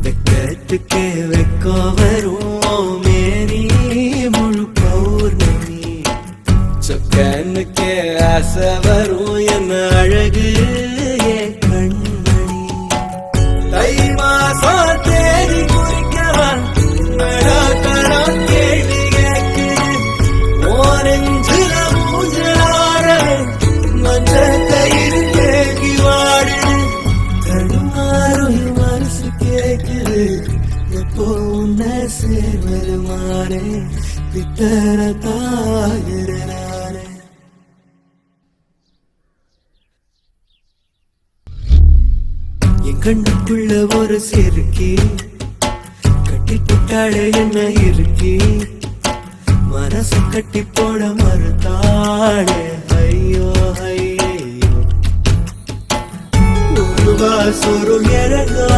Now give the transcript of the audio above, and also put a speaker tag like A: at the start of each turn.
A: வெக்கத்துக்கே வெக்கோ வரும் மேனி முழு பௌர்ணமி சொக்கனுக்கே ஆசை வரும் என்ன அழகு என் கண்மணி தை மாசம் தேடி குறிக்கவன் கேள்வி கேட்கு ஓரஞ்சுல மூஞ்சலாட மஞ்ச கயிறு கேட்கி வாடு தடுமாறும் மனசு கேட்குது எப்போ உன்னை சேர்வருமானே பித்தர தாகிறனானே என் கண்ணுக்குள்ள ஒரு செருக்கி கட்டி புட்டாளே என்ன இருக்கி மனச கட்டி போட மறுத்தாளே ஐயோ ஐயோ ஒரு வாசொரு இறங்கா